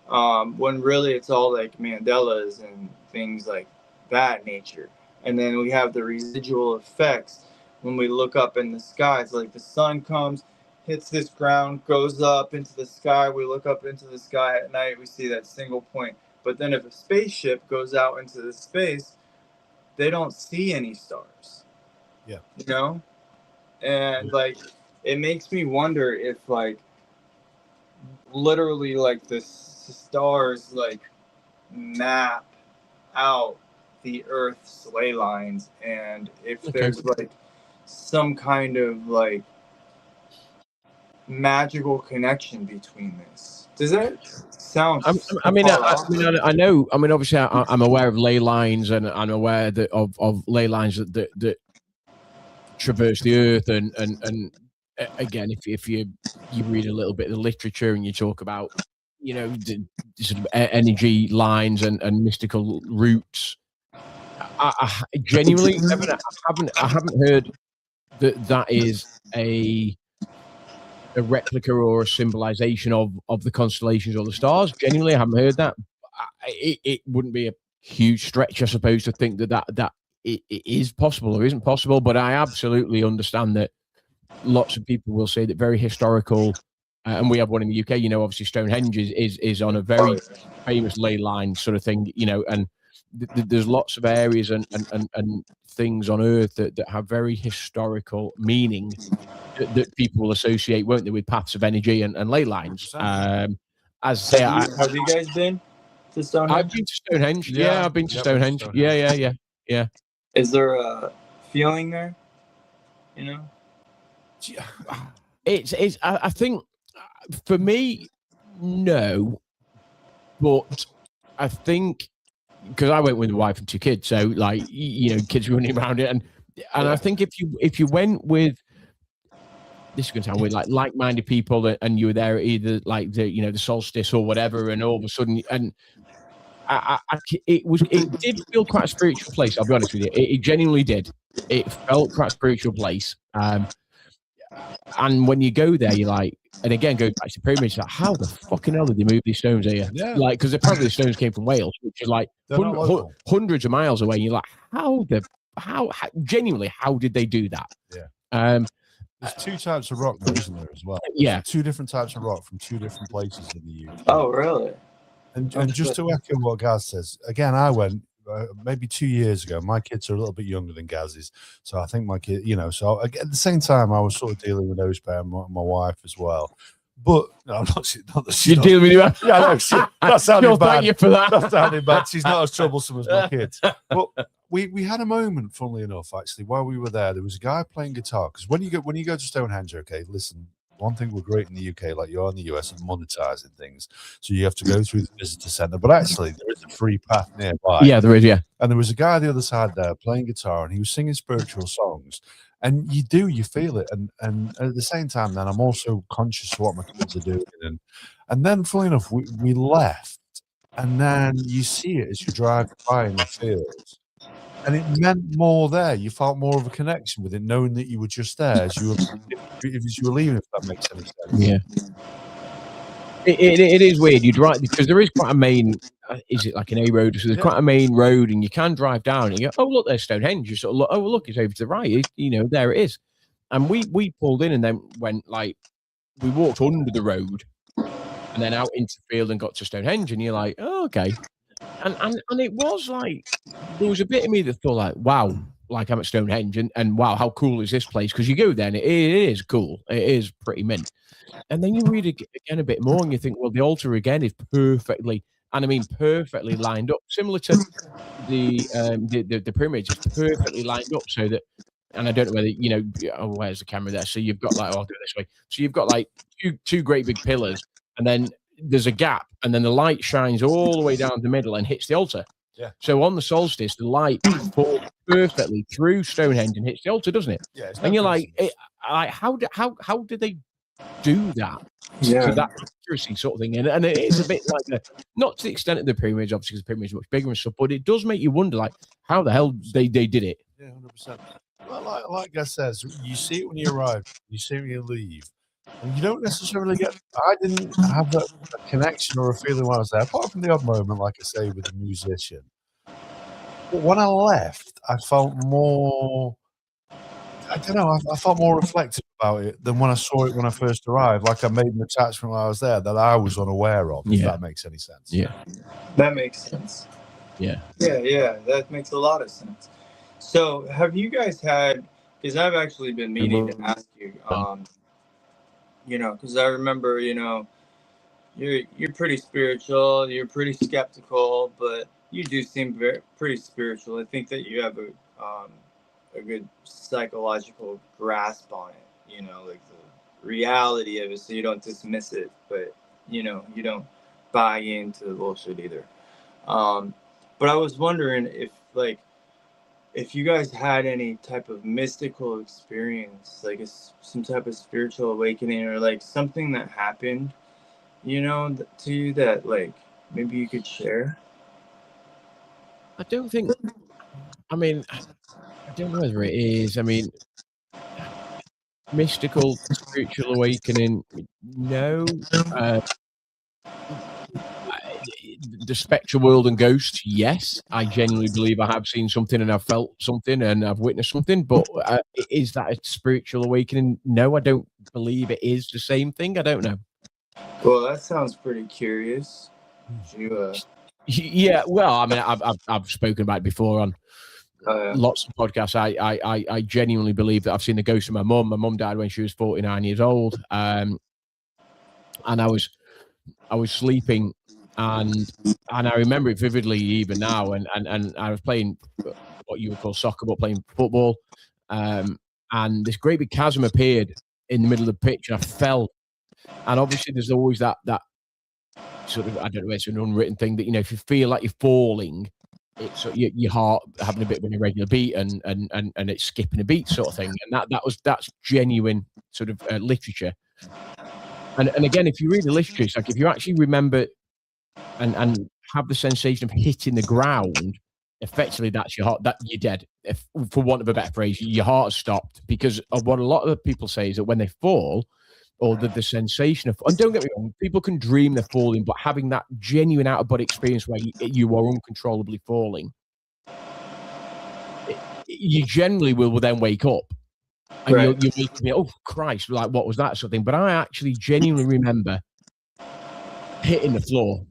S3: When really it's all like Mandelas and things like that nature. And then we have the residual effects when we look up in the sky. It's like the sun comes, hits this ground, goes up into the sky. We look up into the sky at night, we see that single point. But then if a spaceship goes out into the space, they don't see any stars.
S1: Yeah.
S3: And like, it makes me wonder if like literally like the stars like map out the Earth's ley lines, and if there's like some kind of like magical connection between this. Does that sound?
S2: I know. I mean, obviously, I'm aware of ley lines, and I'm aware that of ley lines that traverse the Earth, and again, if you read a little bit of the literature and you talk about, the sort of energy lines and mystical roots, I genuinely, Evan, I haven't heard that is a replica or a symbolization of the constellations or the stars. Genuinely, I haven't heard that. It wouldn't be a huge stretch, I suppose, to think that it is possible or isn't possible. But I absolutely understand that lots of people will say that very historical, and we have one in the UK. Obviously Stonehenge is on a very famous ley line sort of thing. And there's lots of areas and things on Earth that have very historical meaning that people will associate, won't they, with paths of energy and ley lines. Have
S3: you guys been to Stonehenge?
S2: I've been to Stonehenge. Yeah, I've been to Stonehenge. Yeah.
S3: Is there a feeling there?
S2: It's. I think for me, no, but I think because I went with my wife and 2 kids, so like kids running around it, and I think if you went with, this is going to sound weird, like-minded people, and you were there either like the solstice or whatever, and all of a sudden, and it did feel quite a spiritual place. I'll be honest with you, it genuinely did. It felt quite a spiritual place. And when you go there, you're like, and again, go back to pyramids, like, how the fucking hell did they move these stones here?
S1: Yeah.
S2: Like, because apparently the stones came from Wales, which is like hundreds of miles away. And you're like, how genuinely, how did they do that?
S1: Yeah. There's 2 types of rock there, isn't there, as well?
S2: Yeah.
S1: 2 different types of rock from 2 different places in the UK.
S3: Oh, really?
S1: And just to echo what Gaz says, again, I went maybe 2 years ago. My kids are a little bit younger than Gaz's, so I think my kid, so at the same time, I was sort of dealing with those pair and my wife as well. But no, not that
S2: you're dealing with your.
S1: Yeah, no, that sounded bad.
S2: Thank you for that.
S1: That sounded bad. She's not as troublesome as my kids. But we had a moment, funnily enough, actually, while we were there. There was a guy playing guitar, because when you go to Stonehenge, okay, listen, one thing we're great in the UK, like you are in the US, and monetizing things. So you have to go through the visitor center, but actually there is a free path nearby.
S2: Yeah, there is. Yeah.
S1: And there was a guy on the other side there playing guitar, and he was singing spiritual songs. And you feel it. And at the same time, then I'm also conscious of what my kids are doing. And then, funny enough, we left, and then you see it as you drive by in the fields. And it meant more there. You felt more of a connection with it, knowing that you were just there as you were leaving, if that makes any sense.
S2: Yeah. It is weird. You drive because there is quite a main. Is it like an A road? So there's quite a main road, and you can drive down. And you go, oh look, there's Stonehenge. You sort of look, oh look, it's over to the right. There it is. And we pulled in and then went we walked under the road, and then out into the field and got to Stonehenge. And you're like, oh okay. And it was like there was a bit of me that thought like, wow, like I'm at Stonehenge, and wow, how cool is this place? Because you go there and it is cool. It is pretty mint. And then you read again a bit more, and you think, well, the altar again is perfectly, and I mean perfectly lined up, similar to the pyramid, is perfectly lined up so that. And I don't know whether where's the camera there? So you've got I'll do it this way. So you've got like two great big pillars, and then there's a gap, and then the light shines all the way down the middle and hits the altar.
S1: Yeah.
S2: So on the solstice, the light falls perfectly through Stonehenge and hits the altar, doesn't it?
S1: Yeah.
S2: And you're like, how did they do that?
S3: Yeah.
S2: To that accuracy sort of thing, and it is a bit like not to the extent of the pyramids, obviously, because the pyramid is much bigger and stuff, but it does make you wonder, like, how the hell they did it.
S1: Yeah, 100%. Well, like I says, you see it when you arrive, you see it when you leave, and you don't necessarily get. I didn't have a connection or a feeling when I was there, apart from the odd moment, like I say, with the musician. But when I left, I felt more. I don't know. I felt more reflective about it than when I saw it when I first arrived. Like I made an attachment while I was there that I was unaware of. If that makes any sense.
S2: Yeah,
S3: that makes sense.
S2: Yeah,
S3: that makes a lot of sense. So, have you guys had? Because I've actually been meaning to ask you. Because I remember, you're pretty spiritual. You're pretty skeptical, but you do seem pretty spiritual. I think that you have a good psychological grasp on it, like the reality of it, so you don't dismiss it, but you don't buy into the bullshit either. But I was wondering if you guys had any type of mystical experience, like some type of spiritual awakening, or like something that happened, to you that like maybe you could share.
S2: I don't think. I mean, I don't know whether it is. I mean, mystical, spiritual awakening. No. The spectral world and ghosts. Yes, I genuinely believe I have seen something and I've felt something and I've witnessed something. But is that a spiritual awakening? No, I don't believe it is the same thing. I don't know.
S3: Well, that sounds pretty curious.
S2: Yeah. Well, I mean, I've spoken about it before on. Lots of podcasts. I genuinely believe that I've seen the ghost of my mum. My mum died when she was 49 years old, and I was sleeping, and I remember it vividly even now. And I was playing what you would call soccer, but playing football, and this great big chasm appeared in the middle of the pitch, and I fell. And obviously, there's always that sort of, I don't know, it's an unwritten thing that if you feel like you're falling, it's your heart having a bit of an irregular beat and it's skipping a beat sort of thing, and that's genuine sort of literature. And again, if you read the literature, it's like if you actually remember and have the sensation of hitting the ground, effectively that's your heart, that you're dead. If, for want of a better phrase, your heart has stopped, because of what a lot of people say is that when they fall, or the sensation of, and don't get me wrong, people can dream they're falling, but having that genuine out-of-body experience where you are uncontrollably falling, you generally will then wake up. And you'll wake up, oh Christ, like what was that sort of thing? But I actually genuinely remember hitting the floor.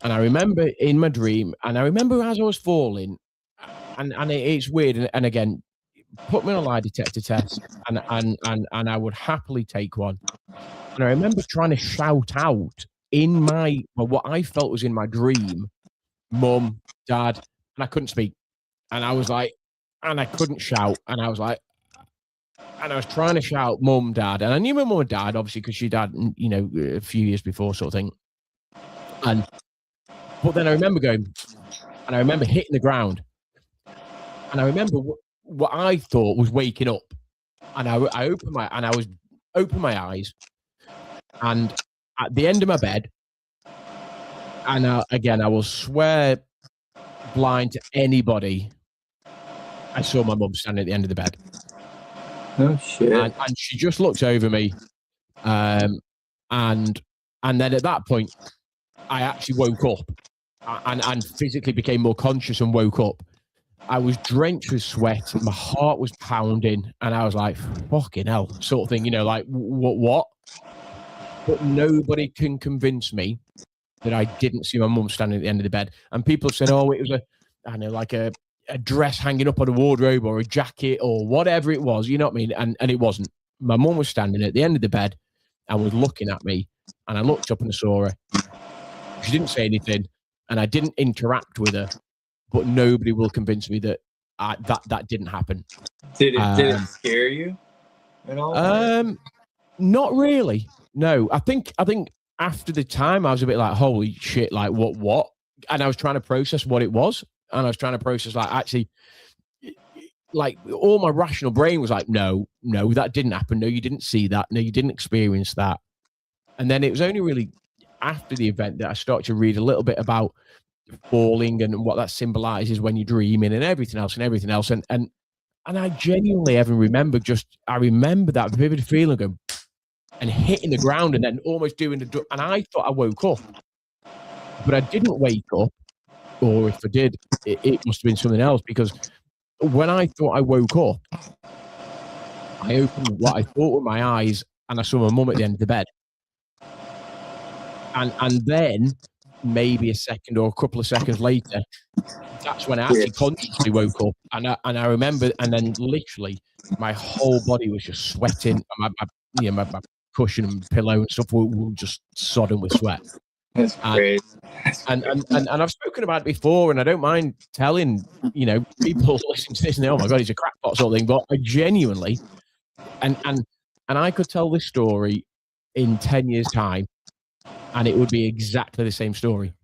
S2: And I remember in my dream, and I remember as I was falling, and it's weird, and again, put me on a lie detector test, and I would happily take one. And I remember trying to shout out in what I felt was in my dream, Mum, Dad, and I couldn't speak. And I was like, and I couldn't shout. And I was like, and I was trying to shout, "Mum, Dad," and I knew my mum had died, obviously, because she died, you know, a few years before, sort of thing. But then I remember going, and I remember hitting the ground, and I remember what I thought was waking up, and I opened my eyes, and at the end of my bed, and again, I will swear blind to anybody, I saw my mum standing at the end of the bed.
S3: Oh shit!
S2: And she just looked over me, and then at that point, I actually woke up, and physically became more conscious and woke up. I was drenched with sweat, my heart was pounding, and I was like, "Fucking hell," sort of thing, you know, like what? But nobody can convince me that I didn't see my mum standing at the end of the bed. And people said, "Oh, it was like a dress hanging up on a wardrobe or a jacket or whatever it was," you know what I mean? And it wasn't. My mum was standing at the end of the bed and was looking at me, and I looked up and I saw her. She didn't say anything, and I didn't interact with her, but nobody will convince me that that didn't happen.
S3: Did it scare you at all?
S2: Not really. No, I think after the time I was a bit like, holy shit, like what? And I was trying to process what it was, and I was trying to process like actually, like all my rational brain was like, no, that didn't happen. No, you didn't see that. No, you didn't experience that. And then it was only really after the event that I started to read a little bit about falling and what that symbolizes when you're dreaming and everything else. And I genuinely even remember I remember that vivid feeling going and hitting the ground and then almost doing and I thought I woke up, but I didn't wake up, or if I did, it must have been something else, because when I thought I woke up, I opened what I thought were my eyes and I saw my mum at the end of the bed. And then maybe a second or a couple of seconds later, that's when I actually consciously woke up. And I remember, and then literally my whole body was just sweating. My cushion and pillow and stuff were just sodden with sweat.
S3: That's great.
S2: And I've spoken about it before, and I don't mind telling, you know, people listening to this and they, oh my God, he's a crackpot sort of thing. But I genuinely, and I could tell this story in 10 years' time, and it would be exactly the same story.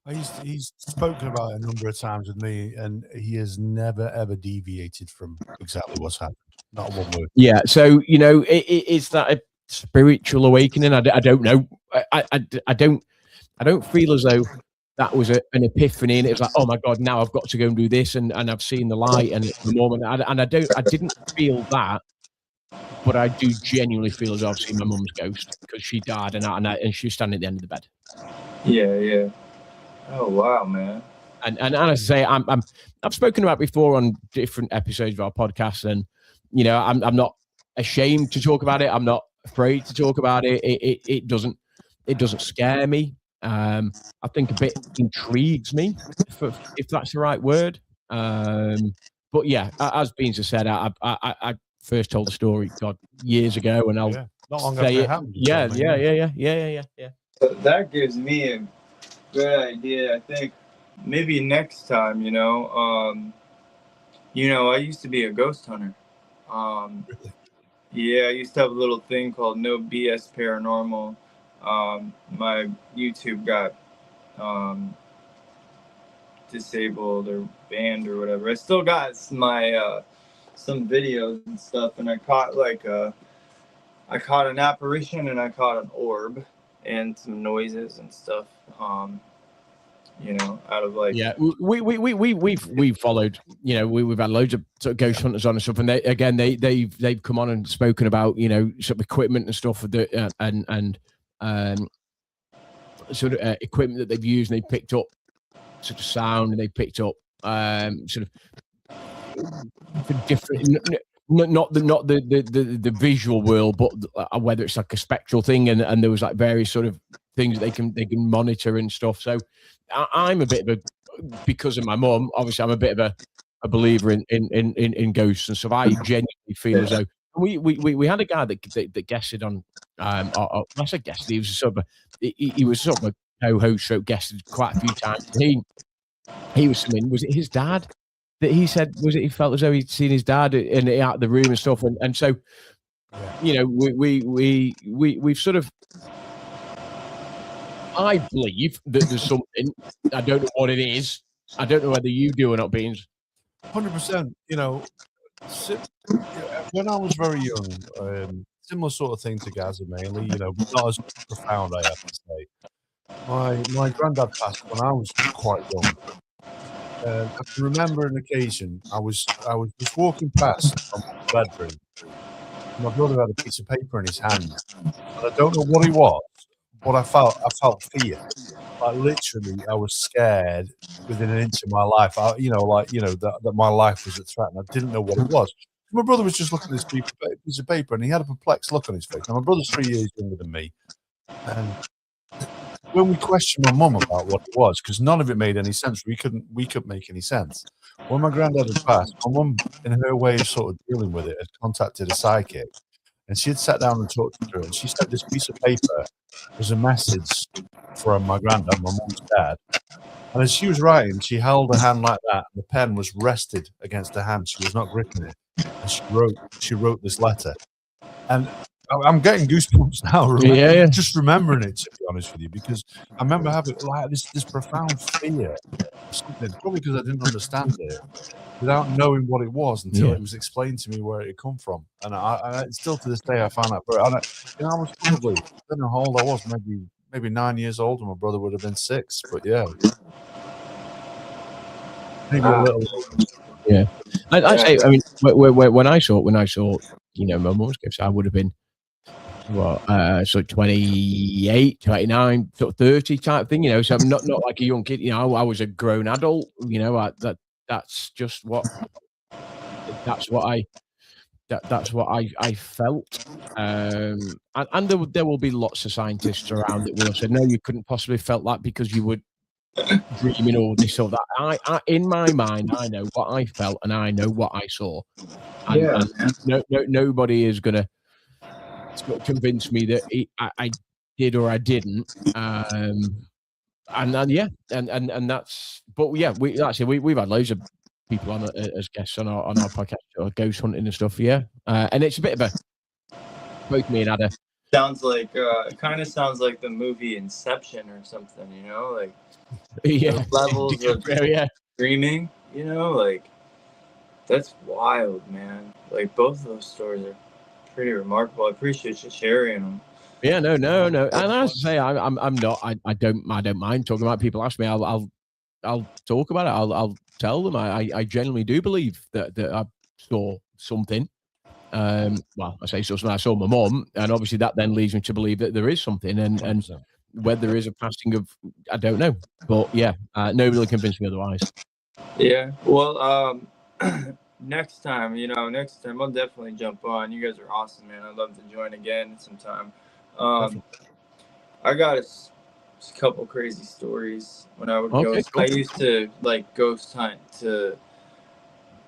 S1: He's spoken about it a number of times with me, and he has never ever deviated from exactly what's happened. Not one word.
S2: Yeah. So you know, it's that a spiritual awakening. I don't know. I don't feel as though that was an epiphany, and it was like, oh my God, now I've got to go and do this, and I've seen the light, and at the moment, I didn't feel that. But I do genuinely feel as though I've seen my mum's ghost, because she died and she was standing at the end of the bed.
S3: Yeah. Oh wow, man.
S2: And as I say, I've spoken about before on different episodes of our podcast, and you know, I'm not ashamed to talk about it. I'm not afraid to talk about it. It doesn't scare me. I think a bit intrigues me, if that's the right word. But yeah, as Beans has said, I first told the story years ago, and I'll
S1: not long
S2: say
S1: after
S2: it.
S1: it happened.
S2: Yeah.
S3: So that gives me a good idea. I think maybe next time, you know, I used to be a ghost hunter.
S1: Really?
S3: Yeah, I used to have a little thing called No BS Paranormal. My YouTube got disabled or banned or whatever. I still got my some videos and stuff, and I caught an apparition, and I caught an orb and some noises and stuff. Out of like,
S2: yeah, we've followed, you know, we've had loads of sort of ghost hunters on and stuff, and they've come on and spoken about, you know, sort of equipment and stuff that and sort of equipment that they've used, and they picked up sort of sound, and they picked up sort of different, not the visual world, but whether it's like a spectral thing, and there was like various sort of things that they can monitor and stuff. So I'm a bit of because of my mum, obviously I'm a bit of a believer in ghosts and stuff. I genuinely feel as though we had a guy that guested on I said guested, he was sort of a co-host, guested quite a few times. He was something, was it his dad that he said was it he felt as though he'd seen his dad out of the room and stuff, and so you know we've sort of. I believe that there's something. I don't know what it is. I don't know whether you do or not, Beans.
S1: 100%. You know, when I was very young, similar sort of thing to Gaza mainly. You know, but not as profound, I have to say. My granddad passed when I was quite young. I can remember an occasion I was just walking past my bedroom. My brother had a piece of paper in his hand, and I don't know what it was, but I felt fear. Like literally, I was scared within an inch of my life. That my life was at threat, and I didn't know what it was. My brother was just looking at this piece of paper, and he had a perplexed look on his face. Now, my brother's 3 years younger than me, and when we questioned my mum about what it was, because none of it made any sense, we couldn't make any sense. When my granddad had passed, my mum, in her way of sort of dealing with it, had contacted a psychic, and she had sat down and talked to her, and she said this piece of paper was a message from my granddad, my mum's dad. And as she was writing, she held her hand like that, and the pen was rested against her hand. She was not gripping it, and she wrote this letter. And I'm getting goosebumps now, just remembering it, to be honest with you, because I remember having like this profound fear of something, probably because I didn't understand it, without knowing what it was until it was explained to me where it had come from. And I still to this day I find that very. I was probably, I don't know how old I was, maybe 9 years old, and my brother would have been 6. But yeah, maybe a little.
S2: Yeah, I'd say. I mean, when I saw you know my mum's gifts, I would have been so 28, 29, sort of 30 type thing. You know, so I'm not like a young kid. You know, I was a grown adult. You know, that's just what that's what I felt. And there will be lots of scientists around that will have said, no, you couldn't possibly felt that because you would dreaming or this or that. I in my mind, I know what I felt and I know what I saw. And nobody is gonna convince me that I did or I didn't. And that's. But yeah, we've had loads of people on as guests on our podcast or ghost hunting and stuff. Yeah, and it's a bit of a both me and Ada.
S3: Sounds like it kind of sounds like the movie Inception or something. You know, like levels of dreaming. You know, like that's wild, man. Like both of those stories are pretty remarkable. I appreciate you sharing them.
S2: Yeah, no. And as I say, I'm not. I don't mind talking about it. People ask me, I'll talk about it. I'll tell them. I genuinely do believe that I saw something. Well, I say something. I saw my mum, and obviously that then leads me to believe that there is something, and whether there is a passing of, I don't know. But yeah, nobody will convince me otherwise.
S3: Yeah. Well, next time I'll definitely jump on. You guys are awesome, man. I'd love to join again sometime. I got a couple crazy stories when I would ghost. Cool. I used to like ghost hunt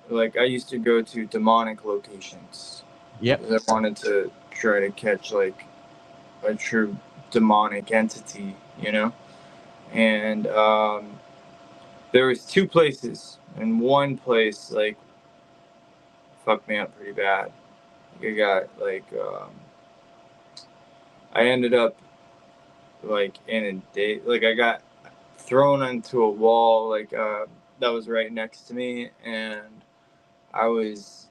S3: I used to go to demonic locations.
S2: Yep.
S3: I wanted to try to catch like a true demonic entity, you know? And there was 2 places, and one place like fucked me up pretty bad. I got I ended up in a day, I got thrown onto a wall that was right next to me, and I was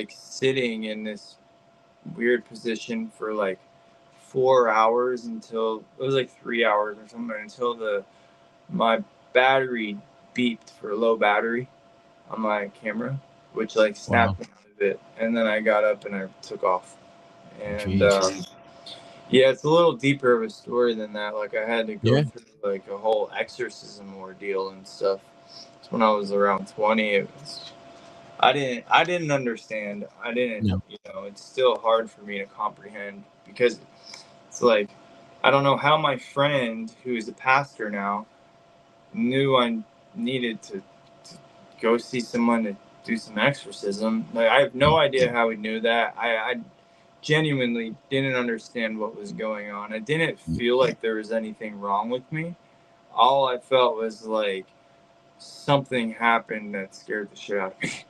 S3: sitting in this weird position for 4 hours until it was 3 hours or something, until my battery beeped for low battery on my camera, which snapped me out of it, and then I got up and I took off. And yeah, it's a little deeper of a story than that. I had to go through a whole exorcism ordeal and stuff. It's when I was around 20. I didn't understand. I didn't. No. It's still hard for me to comprehend because it's I don't know how my friend, who is a pastor now, knew I needed to go see someone to do some exorcism. I have no idea how he knew that. I genuinely didn't understand what was going on. I didn't feel like there was anything wrong with me. All I felt was something happened that scared the shit out of me.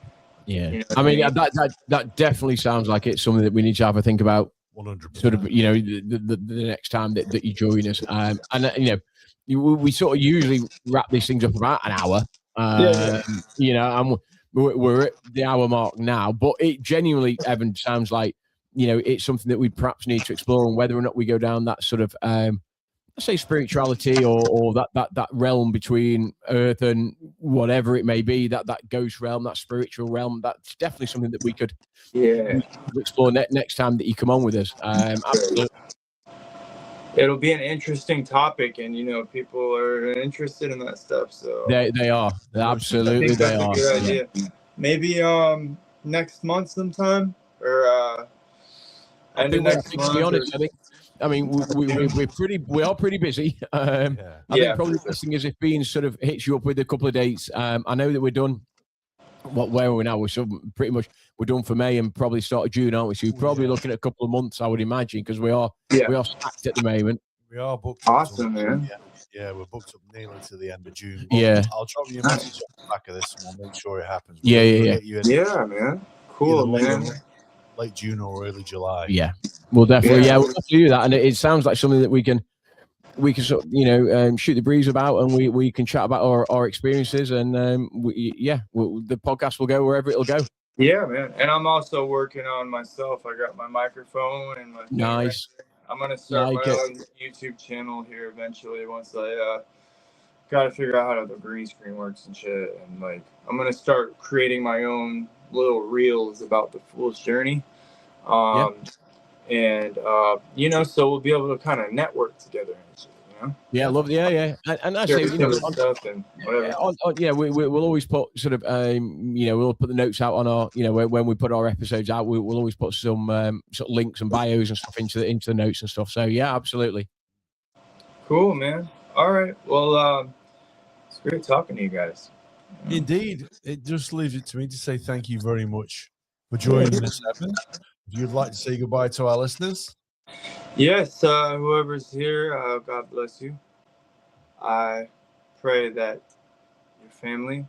S2: Yeah,
S3: You know
S2: I mean,
S3: what I mean?
S2: that definitely sounds like it's something that we need to have a think about.
S1: 100%.
S2: Sort of, you know, the next time that you join us, and you know, we sort of usually wrap these things up about an hour.
S3: Yeah.
S2: You know, and we're at the hour mark now, but it genuinely, Evan, sounds like, you know, it's something that we perhaps need to explore, and whether or not we go down that sort of let's say spirituality or that realm between earth and whatever it may be, that ghost realm, that spiritual realm. That's definitely something that we could explore next time that you come on with us. Absolutely.
S3: It'll be an interesting topic, and you know, people are interested in that stuff. So
S2: They are. Absolutely, they
S3: that's
S2: are.
S3: a good idea. Maybe next month sometime, or end of next month.
S2: To be honest, I mean, we are pretty busy. I think probably the best thing is if Bean sort of hits you up with a couple of dates. I know that we're done. Where are we now? We're pretty much we're done for May and probably start of June, aren't we? So you're probably looking at a couple of months, I would imagine, because we are stacked at the moment.
S1: We are booked.
S3: Awesome, man.
S1: Yeah, we're booked up nearly to the end of June.
S2: Yeah,
S1: I'll drop you a message on the back of this, and we'll make sure it happens.
S2: Yeah,
S3: man. Cool, man.
S1: Late June or early July.
S2: Yeah, we'll definitely do that, and it sounds like something that we can sort of, you know, shoot the breeze about, and we can chat about our experiences, and the podcast will go wherever it'll go.
S3: Yeah, man. And I'm also working on myself. I got my microphone and my
S2: nice.
S3: I'm gonna start my own YouTube channel here eventually once I gotta figure out how the green screen works and shit. And like, I'm gonna start creating my own little reels about the Fool's Journey. And you know, so we'll be able to kind of network together and shit, you know?
S2: Yeah, I love and I say, you know,
S3: stuff and whatever.
S2: We'll always put sort of you know, we'll put the notes out on our, you know, when we put our episodes out, we'll always put some sort of links and bios and stuff into the notes and stuff. So yeah, absolutely.
S3: Cool, man. All right. Well, it's great talking to you guys.
S1: Indeed. It just leaves it to me to say thank you very much for joining us, Evan. If you'd like to say goodbye to our listeners.
S3: Yes, whoever's here, God bless you. I pray that your family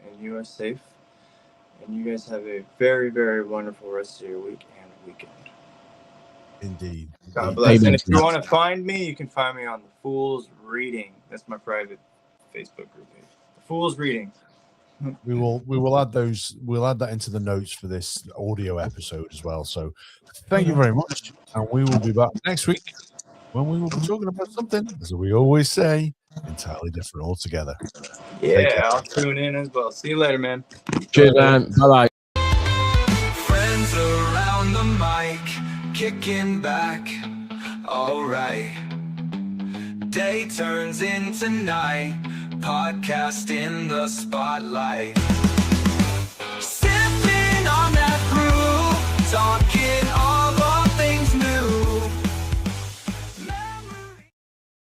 S3: and you are safe, and you guys have a very, very wonderful rest of your week and weekend.
S1: Indeed.
S3: God bless. Amen. And if you want to find me, you can find me on The Fool's Reading. That's my private Facebook group page. The Fool's Reading.
S1: We will add those. We'll add that into the notes for this audio episode as well. So thank you very much, and we will be back next week when we will be talking about something, as we always say, entirely different altogether.
S3: Yeah, I'll tune in as well. See you later, man.
S2: Cheers, man. Bye bye.
S4: Friends around the mic, kicking back. All right. Day turns into night. Podcast in the spotlight. Sipping on that brew, talking